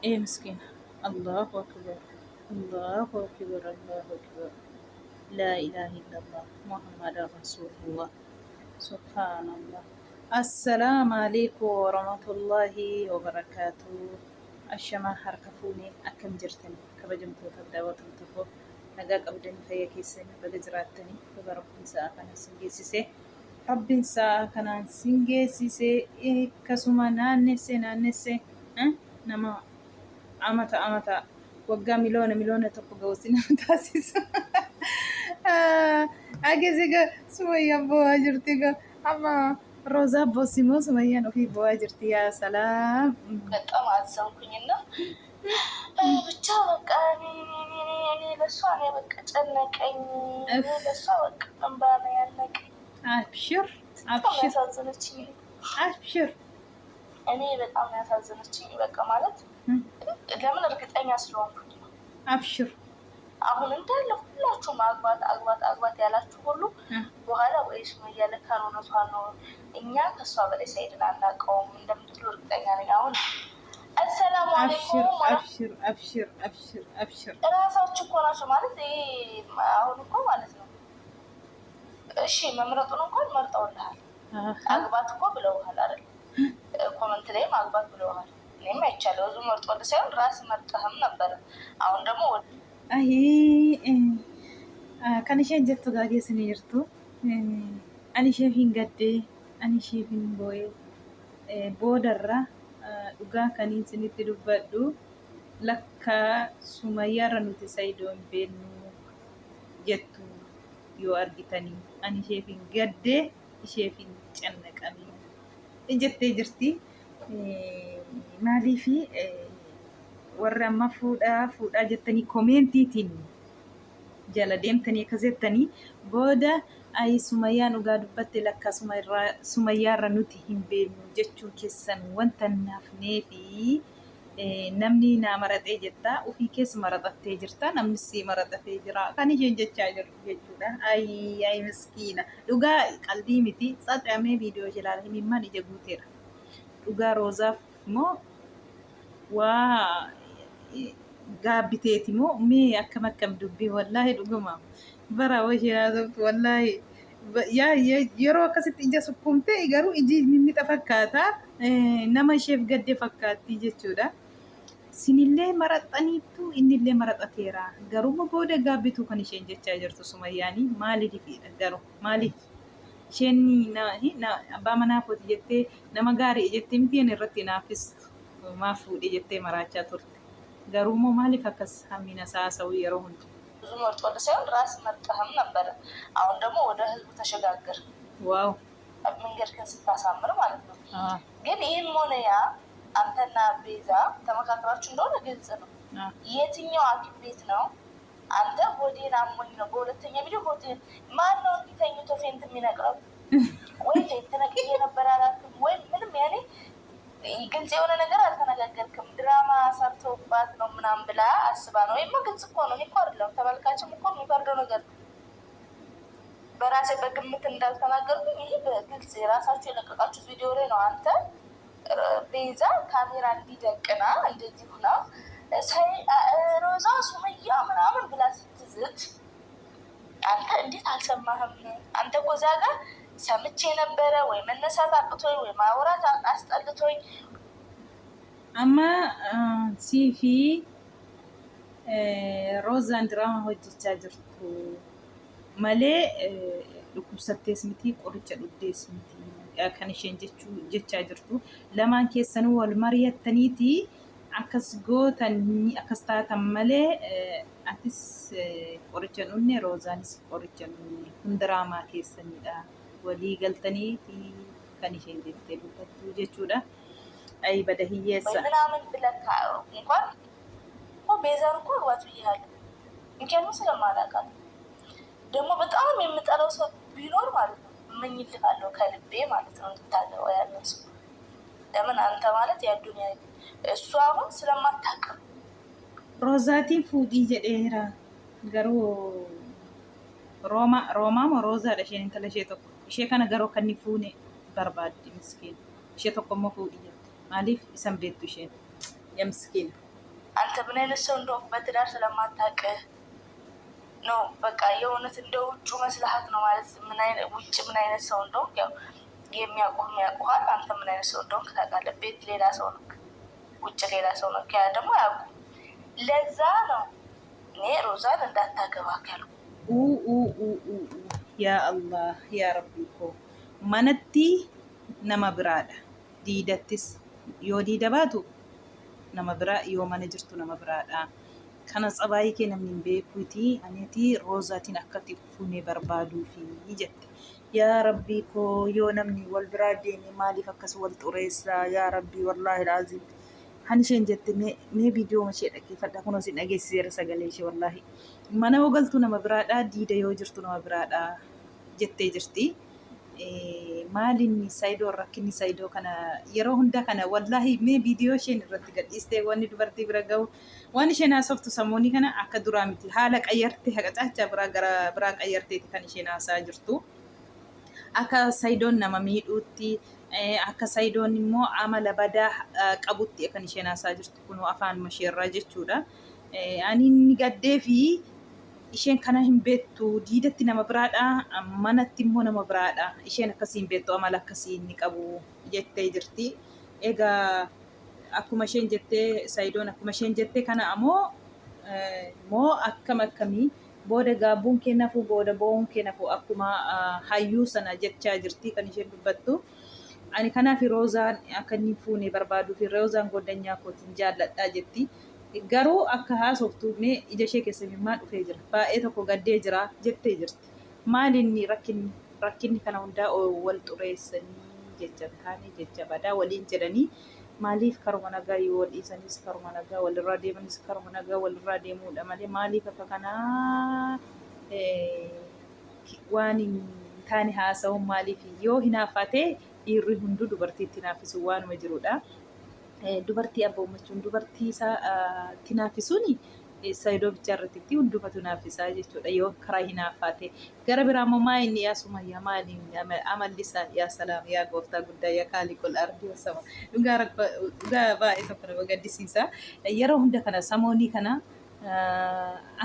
إيه مسكين. الله أكبر، الله أكبر، الله أكبر. لا إله إلا الله محمد رسول الله. سبحان الله. السلام عليكم ورحمة الله وبركاته. الشما حركفوني أكم جرتني كبجمتو تبدأ وتنتفو نجاك أبدني فيا كيسني بجراتني فبرب ساعة كان سنجيسي رب ساعة كان سنجيسي إيه كسوما نانسي أه نما amata waggaa miliyoona tokko ga'uusin taasisu. Agesiga Sumayyaa bo'aa jirti gaa amma Roozaa boosimoo Sumayyaan ofii bo'aa jirti yaa salaam. በጣም አዘንኩኝና ብቻ በቃ እኔ ለእሷ እኔ በቃ ጨነቀኝ። ለእሷ በቃ እንባ ነው ያለቀኝ። አብሽር በጣም ያሳዘነችኝ አብሽር። እኔ በጣም ያሳዘነችኝ በቃ ማለት ለምን እርግጠኛ ስለሆንኩኝ ነው። አብሽር አሁን እንዳለ ሁላችሁም አግባት ያላችሁ ሁሉ በኋላ ወይ ሱመያ ለካ እውነቷን ነው እኛ ከእሷ በላይ ሰኢድን አናውቀውም እንደምትሉ እርግጠኛ ነኝ። አሁን አሰላሙ አለይኩም አብሽር አብሽር አብሽር አብሽር። እራሳችሁ እኮ ናችሁ ማለት አሁን እኮ ማለት ነው። እሺ መምረጡን እንኳን መርጠውልሃል። አግባት እኮ ብለውሃል አይደል? ኮመንት ላይም አግባት ብለውሃል። እኔም አይቻለሁ ብዙ መርጦልህ ሳይሆን ራስ መርጠህም ነበረ። አሁን ደግሞ አይ kan isheen jettu gaageessanii jirtu ani isheefin gaddee ani isheefin boo'ee boodarra dhugaa kaniin isinitti dubbadhu lakka Sumayyaarra nuti Saidoo hin beeknu jettu yoo argitanii ani isheefin gaddee isheefin cannaqanii jettee jirti. Maaliifi warra amma fuudhaa jettanii komeentiitiin jala deemtanii akkas jettanii booda ay Sumayyaan dhugaa dubbatte lakka Sumayyaarra nuti hin beeknu jechuun keessan wanta naafnee fi namni naa maraxee jetta ofii keessa maraxattee jirta namni si maraxatee jira kan isheen jechaa jirtu jechuudha. Ay miskiina dhugaa qalbii miti xaxamee viidiyoo jilaala himimmaan ija guuteera. Dhugaa Roozaaf moo waa gaabbiteeti moo mee akkam dubbii wallaahi dhuguma bara wajjiraatu wallaahi yeroo akkasitti ija sukkumte garuu iji mimmixa fakkaata nama isheef gadde fakkaatti jechuudha. Sinillee maraxaniitu innillee maraxateera garuu booda gaabbituu kan isheen jechaa jirtu Sumayyaanii maaliifidha garuu maaliif isheen abbaa manaa kooti jettee nama gaarii jettee miti irratti naafis maaf fuudhee jettee maraachaa turte. garumo ማሊፍ አከስ ሀሚና ሳሰው የረው ሁሉ ብዙ መርጦልህ ሳይሆን ራስ መርጠህም ነበረ። አሁን ደግሞ ወደ ህዝቡ ተሸጋገር። ዋው መንገድህን ስታሳምር ማለት ነው። ግን ይህም ሆነ ያ አንተና ቤዛ ተመካክራችሁ እንደሆነ ግልጽ ነው። የትኛው ሐኪም ቤት ነው? አንተ ሆዴን አሞኝ ነው በሁለተኛ ቪዲዮ ሆዴን ማን ነው እንዲተኝቶ ፌንት የሚነቅረው? ወይ ተነቅዬ ነበር አላልክም ወይ ምንም ያኔ ግልጽ የሆነ ነገር አልተነጋገርክም። ድራማ ሰርተውባት ነው ምናምን ብላ አስባ ነው። ወይም ግልጽ እኮ ነው። እኮ አይደለም ተመልካችም እኮ የሚፈርደው ነገር በራሴ በግምት እንዳልተናገርኩኝ ይሄ በግልጽ የራሳችሁ የለቀቃችሁት ቪዲዮ ላይ ነው። አንተ ቤዛ ካሜራ እንዲደቅና እንደዚህ ሁና ሮዛ ሱመያ ምናምን ብላ ስትዝት አንተ እንዴት አልሰማህም? አንተ እኮ እዛ ጋር ሰምቼ ነበረ ወይ መነሳት አቅቶኝ ወይ ማውራት አስጠልቶኝ አማ ሲፊ ሮዛን ድራማ ሆጅቻ ጅርቱ ማሌ dhukkubsattees miti qoricha dhugdees miti kan isheen jechaa jirtu lamaan keessanuu wal mari'attaniiti akkas gootanii akkas taatan malee atis qoricha dhunne roozaanis qoricha dhunne kun diraamaa keessanidha. walii galtaniiti kan isheen jettee dubbattu jechuudha. አይ በደህየሳ ምናምን ብለካ እንኳን ቤዛን እኮ አግባት ብያለሁ። ምክንያቱም ስለማላውቃት ደግሞ በጣም የምጠላው ሰው ቢኖር ማለት ነው እመኝልሃለሁ ከልቤ ማለት ነው እንድታገባ ያለ ሰው። ለምን አንተ ማለት ያዱንያ እሱ አሁን ስለማታውቅ ሮዛቲን ፉዲ ጀዴራ ገሩ ሮማ ሮዛ ደሽን እንተለሼ tokko ishee kana garoo kan fuune barbaaddi miskiin ishee tokko immoo fuudhi jette maaliif isan beektu isheen yaa miskiin አንተ ምን አይነት ሰው እንደሆንክ በትዳር ስለማታውቅህ ነው። በቃ የእውነት እንደ ውጩ መስልሃት ነው ማለት ውጭ ምን አይነት ሰው እንደሆንክ ያው የሚያውቁሃል። አንተ ምን አይነት ሰው እንደሆንክ ታውቃለህ። ቤት ሌላ ሰው ነው፣ ውጭ ሌላ ሰው ነው። ያ ደግሞ አያውቁም። ለዛ ነው እኔ ሮዛን እንዳታገባ ያልኩ። ያ አላህ ያ ረቢ እኮ manatti nama biraadha. Diidattis yoo diida baatu nama biraa, yoo mana jirtu nama biraadha. Kana tsabaayii kee namni hin beekuuti. Aniiti roozaatiin akkatti fuunee barbaaduufi jette. Yaa rabbii koo yoo namni wal biraa deeme maaliif akkas wal xureessa? Yaa rabbii wallaahi laaziim. Hani isheen jette mee viidiyoo ishee dhaggeeffadha. Kunuun isin dhageessiseera sagalee ishee wallaahi. Mana yoo galtu nama biraadha, diida yoo jirtu nama biraadha jettee jirti. Maalinni saayidoo rakkinni saayidoo kana yeroo hunda kana wallaahi mee viidiyoo isheen irratti gadhiistee wanni dubartii bira gahu waan isheen haasoftu samoonii kana akka duraa miti. Haala qayyartee haqa caachaa gara biraa qayyarteeti kan isheen haasaa jirtu. Akka saayidoon nama miidhuutti, akka saayidoon immoo amala badaa qabutti kan isheen haasaa jirtu kun afaan masheerraa jechuudha. Ani inni gaddee fi isheen kana hin beektu, diidatti nama biraadha, manatti immoo nama biraadha. Isheen akkasii hin beektu, amala akkasii inni qabu jettee jirti. Egaa akkuma isheen jettee saayidoon akkuma isheen jettee kana ammoo akkamii booda gaabbuun kee nafuu booda bo'uun kee nafuu akkuma hayyuu sana jechaa jirti kan isheen dubbattu. Ani kanaaf roozaan akka inni fuunee barbaaduu fi roozaan goddanyaa kootiin jaalladhaa jetti. Garuu akka haasoftu mee ija ishee keessa mimmaan dhufee jira. Baay'ee tokko gaddee jira jettee jirti. Maalinni rakkinni kana hundaa wal xureessanii jecha kaanii jecha badaa waliin jedhanii maaliif karuma nagaa yoo wal dhiisanis karuma nagaa walirraa deemanis karuma nagaa walirraa deemuudha malee maaliif akka kanaa waan hin taane haasa'uun maaliif yoo hinaafate dhiirri hunduu dubartiitti hinaafisu waanuma jirudha. Dubartii abboomachuun dubartii isaatti naafisuun saayidoo bichaa irratti hundumatu naafisaa jechuudha yoo karaa hinaafate. Gara biraa immoo maa inni yaa Sumayyaa maaliin amalli isaa yaa salaam yaa gooftaa guddaa yaa kaaliqul ardii wasama. Dhugaa baay'ee tokko nama gaddisiisa. Yeroo hunda kana samoonii kana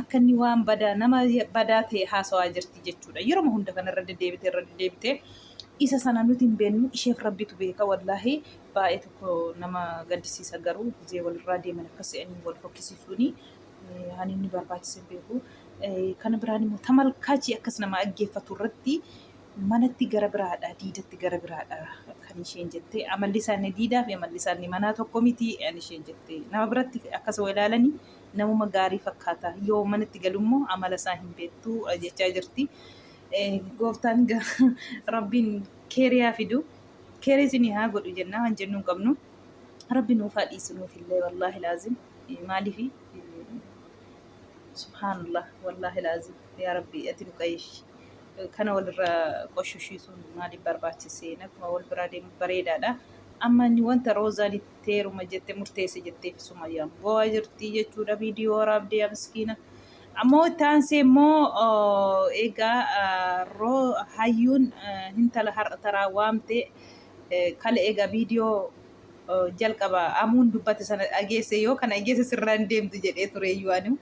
akka inni waan badaa nama badaa ta'e haasawaa jirti jechuudha. Yeroo hunda kana irra deddeebitee isa sana nuti hin beeknu isheef rabbitu beeka wallaahi baay'ee tokko nama gaddisiisa. Garuu gizee walirraa deeman akkasii wal fokkisiisuuni ani inni barbaachisan beeku. Kana biraan immoo tamalkaachi akkas nama dhaggeeffatu irratti manatti gara biraadha, diidatti gara biraadha kan isheen jette. Amalli isaanii diidaa fi amalli isaanii manaa tokko miti kan isheen jette. Nama biratti akkasuma ilaalanii namuma gaarii fakkaata. Yoo manatti galummoo amala isaa hin beektu jechaa jirti. Gooftaan rabbiin keeriyaa fidu keerii isin haa godhu jenna waan jennu hin qabnu. Rabbi nuuf haa dhiisu nuufillee wallaahi laazim. Maaliifi subhaanallah wallaahi laazim yaa rabbi ati nu qayyishi. Kana walirra qoshushiisuun maaliif barbaachisee akkuma wal biraa deemu bareedaadha. Amma inni wanta roozaan itti heeruma jettee murteesse jetteef Sumayyaan bo'aa jirti jechuudha. Viidiyoo waraabdee miskiina. Ammoo taansee immoo egaa hayyuun intala har'a taraa waamte kala egaa viidiyoo jalqaba amuun dubbate sana dhageesse yoo kana dhageesse sirraan deemtu jedhee tureeyyuu ani.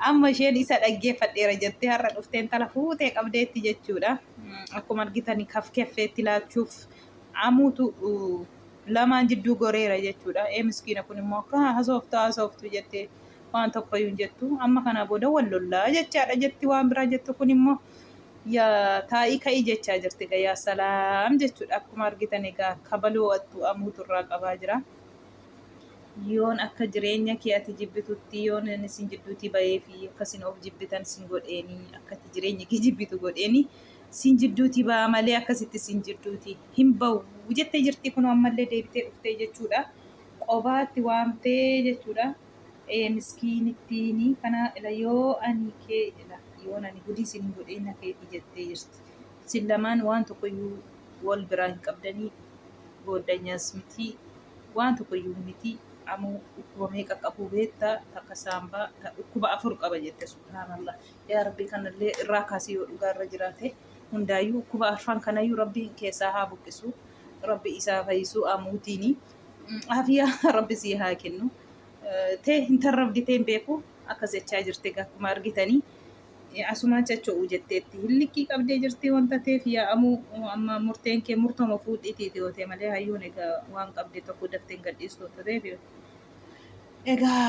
Amma isheen isa dhaggeeffadheera jettee har'a dhuftee intala fuutee qabdeetti jechuudha. Akkuma argitanii kafkeeffeetti laachuuf amuutu lamaan jidduu goreera jechuudha. Miskiina kun immoo akka haasoftu jettee waan tokkoyyuu jettu amma kana booda wal lollaa jechaadha jetti. Waan biraa jettu kun immoo yaa taa'ii ka'ii jechaa jirti yaa salaam jechuudha. Akkuma argitan egaa kabaloo wattu amuutu irraa qabaa jira. Yoon akka jireenya kee ati jibbitutti yoon isin jidduutti bahee fi akkasin of jibbitan sin godheeni akkati jireenya kee jibbitu godheeni sin jidduutti ba'a malee akkasitti sin jidduutti hin bahu jettee jirti. Kun ammallee deebitee dhuftee jechuudha. Qobaatti waamtee jechuudha. Miskiinittiini kana yoo ani gudii sin godheena keetii jettee jirti. Sin lamaan waan tokkoyyuu wal biraa hin qabdanii gooddanyaas miti waan tokkoyyuu miti. Ammoo dhukkuba meeqa qabu beektaa takka saambaa dhukkuba 4 qaba jette subhaanallah. Yaa rabbi kanallee irraa kaasii yoo dhugaa irra jiraate hundaayyuu dhukkuba 4 kanayyuu rabbi keessaa haa buqqisu. Rabbi isaa fayyisuu amuutiini. Afiyaa rabbi sii haa kennu. tee hin tarrabditeen beeku akkas jechaa jirti akkuma argitanii asumaan chacha'uu jetteetti hillikkii qabdee jirti wanta ta'eef yaa'amuu amma murteen kee murtoma fuudhiitiiti yoo ta'e malee hayyuun egaa waan qabde tokko daftee hin gadhiistu wanta ta'eef egaa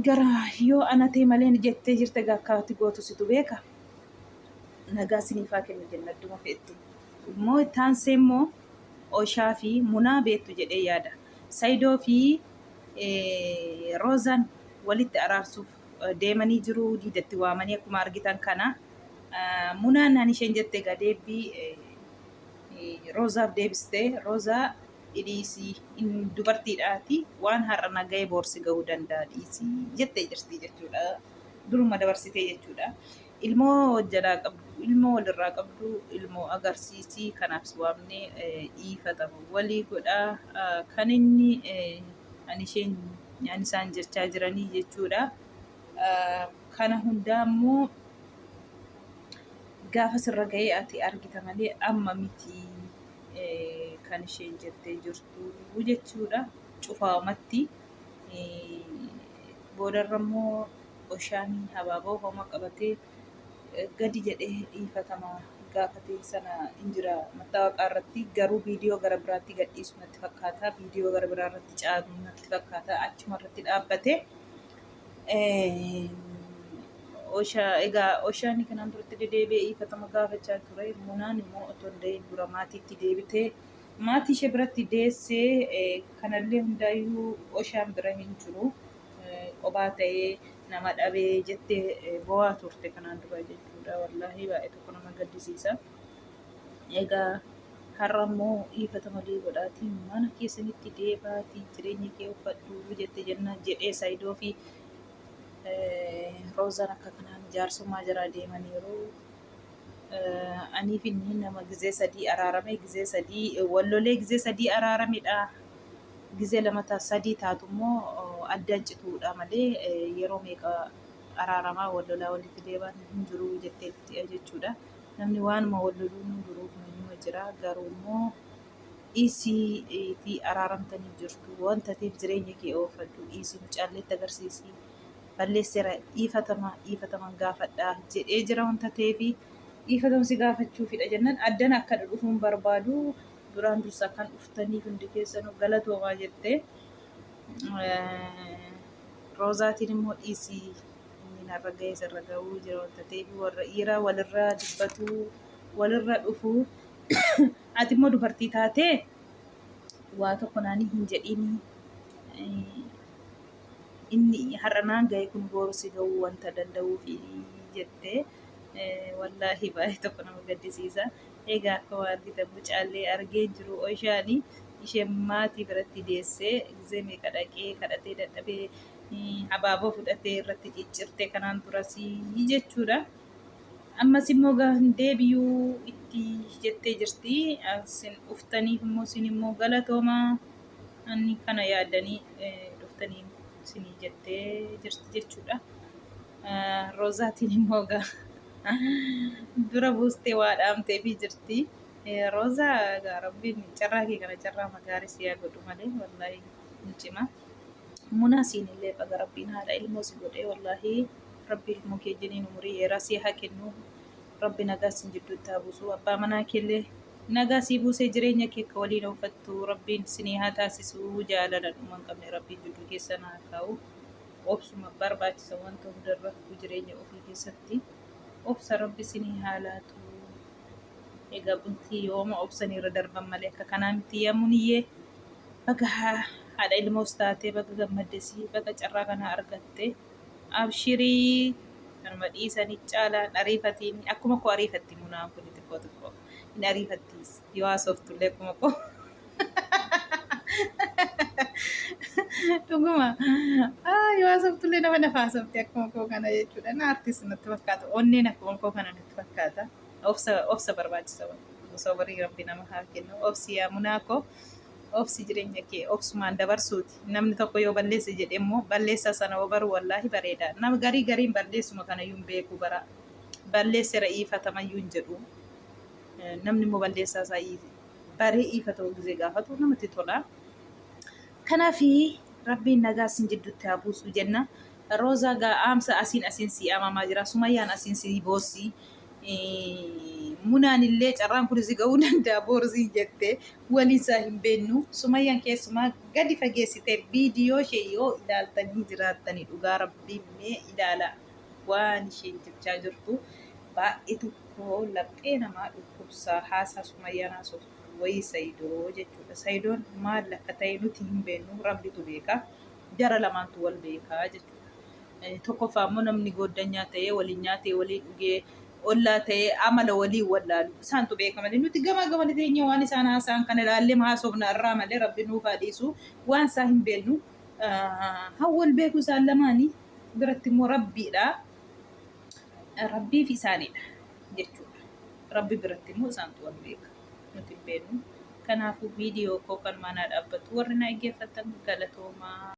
gara yoo ana ta'e malee jettee jirte egaa akkaatti gootu situ beeka nagaa siniifaa kennu jenna adduma feetti immoo taansee immoo Oshaa fi Munaa beektu jedhee yaada Saayidoo fi Roozaan walitti araarsuuf deemanii jiru diidatti waamanii akkuma argitan kana Munaan naan isheen jette egaa deebii Roozaaf deebistee Roozaa dhiisii dubartiidhaati waan har'a nagahee boorsi gahuu danda'a dhiisii jettee jirti jechuudha duruma dabarsitee jechuudha ilmoo jalaa qabdu ilmoo walirraa qabdu ilmoo agarsiisii kanaaf waamnee dhiifatamu walii godhaa kan inni ani isaan jechaa jiranii jechuudha. Kana hundaa immoo gaafa sirra gahee ati argita malee amma miti kan isheen jettee jirtu jechuudha. Cufaamatti boodarra immoo Oshaan habaaboo homaa qabatee gadi jedhee dhiifatama gaafatee sana injira mattaawaqaa irratti garuu viidiyoo gara biraatti gadhiisu natti fakkaata viidiyoo gara biraa irratti caalu natti fakkaata achuma irratti dhaabbate egaa Oshaan kanaan duratti dedeebi'ee dhiifatama gaafachaa ture Munaan immoo otoo hin dahin dura maatiitti deebitee maatii ishee biratti deessee kanallee hundaayyuu Oshaan bira hin jiru qophaa ta'ee nama dhabee jettee bo'aa turte kanaan dura jechuudha wallaahi baay'ee tokko nama gaddisiisa egaa har'a immoo dhiifatama godhaatii mana keessanitti deebaatii jireenya kee uffadhu jette jenna jedhee Saayidoo fi Roozaan akka kanaan jaarsummaa jira deemaniiru aniif inni nama gizee sadii araarame gizee sadii wallolee gizee sadii araaramedha gizee lama sadii taatu immoo addaan cituudha malee yeroo meeqa araaramaa wallolaa walitti deeban hin jiru jetteetti jechuudha namni waanuma walloluu hin jiru nima jira garuu immoo dhiisii fi araaramtanii jirtu wanta ta'eef jireenya kee oofadhu dhiisii mucaalleetti agarsiisii balleesseera dhiifataman gaafadhaa jedhee jira wanta ta'eef dhiifatamsi gaafachuufidha jennaan addan akka dhufuun barbaadu duraan dursa kan dhuftanii hundi keessanuu galatoomaa jettee Roozaatiin immoo dhiisii inni narra gahee sirra gahuu jira wanta ta'eef warra dhiiraa walirraa dubbatu walirra dhufu ati immoo dubartii taatee waa tokko naanii hin jedhiini inni har'a naan gahee kun boorsi gahuu wanta danda'uuf jettee wallaahi baay'ee tokko nama gaddisiisa. Egaa akkuma argitan mucaallee argee jiru Oshaanii isheen maatii biratti deessee gizee meeqa dhaqee kadhatee dadhabee habaaboo fudhatee irratti ciccirtee kanaan turasii jechuudha. Ammas immoo deebi'uu itti jettee jirti. Isin dhuftaniif immoo isin immoo galatoomaa ani kana yaadanii dhuftanii isinii jettee jirti jechuudha. Roozaatiin immoo dura buustee waa dhaamteefii jirti. Roozaa rabbiin carraa kee kana carraa magaarii siyaa godhu malee wallaahi hin cima. Munaa siinillee baga rabbiin haadha ilmoo si godhee wallaahi rabbi ilmoo kee jiniin umurii dheeraa si haa kennu. Rabbi nagaa sin jidduutti haa buusu. Abbaa manaa keellee nagaa sii buusee jireenya kee akka waliin uffattu rabbiin sinii haa taasisu jaalala dhuma hin qabne rabbiin jidduu keessa haa kaa'u. Obsuma barbaachisa wanta hundarra jireenya ofii keessatti. Obsa rabbi sinii haa laatu. Egaa bultii yooma obsanii irra darban malee akka kanaa miti yaamuniyyee baga haadha ilmoos taatee baga gammaddesii baga carraa kana argatte abshirii kanuma dhiisanii caalaan ariifatiin akkuma koo ariifatti munaan kun xiqqoo hin ariifattiis yoo haasoftullee akkuma koo dhuguma yoo haasoftullee nama nafa haasofte akkuma koo kana jechuudha na artiis natti fakkaata onneen akkuma koo kana natti fakkaata obsa barbaachisa osoo barii rabbi nama haa kennu obsi yaa munaa koo obsi jireenya kee obsumaan dabarsuuti namni tokko yoo balleesse jedhe immoo balleessa sana yoo baru wallaahi bareeda nama gariin balleessuma kana yuun beeku bara balleessera iifatamayyuu hin jedhu namni immoo balleessaa isaa baree iifatoo gisee gaafatu namatti tola. Kanaafi rabbiin nagaa isin jidduutti haa buusu jenna. Roozaa gaa'amsa asiin si amamaa jira. Sumayyaan asiin si boossi. Munaan illee carraan kun si ga'uu danda'a boorsii jettee waliin isaa hin beeknu. Sumayyaan keessumaa gadi fageessitee viidiyoo ishee yoo ilaaltanii jiraattanii dhugaa rabbiin mee ilaala waan isheen jechaa jirtu baay'ee tokko laphee namaa dhukkubsaa haasaa Sumayyaan haasoftu wayii Saayidoo jechuudha. Saayidoon maal akka ta'e nuti hin beeknu rabbitu beeka. Jara lamaantu wal beekaa jechuudha. Tokkoffaa immoo namni goddanyaa ta'ee waliin nyaatee waliin dhugee ollaa ta'ee amala waliin wallaalu isaantu beeka malee nuti gama gamana teenya waan isaan haasaan kana ilaallee haasofna irraa malee rabbi nuuf haa dhiisu waan isaa hin beeknu. Hawwal beeku isaan lamaanii biratti immoo rabbiidha. Rabbii fi isaaniidha jechuudha. Rabbi biratti immoo isaantu wal beeka nuti hin beeknu. Kanaafuu viidiyoo koo kan manaa dhaabbatu warri na dhaggeeffatan galatoomaa.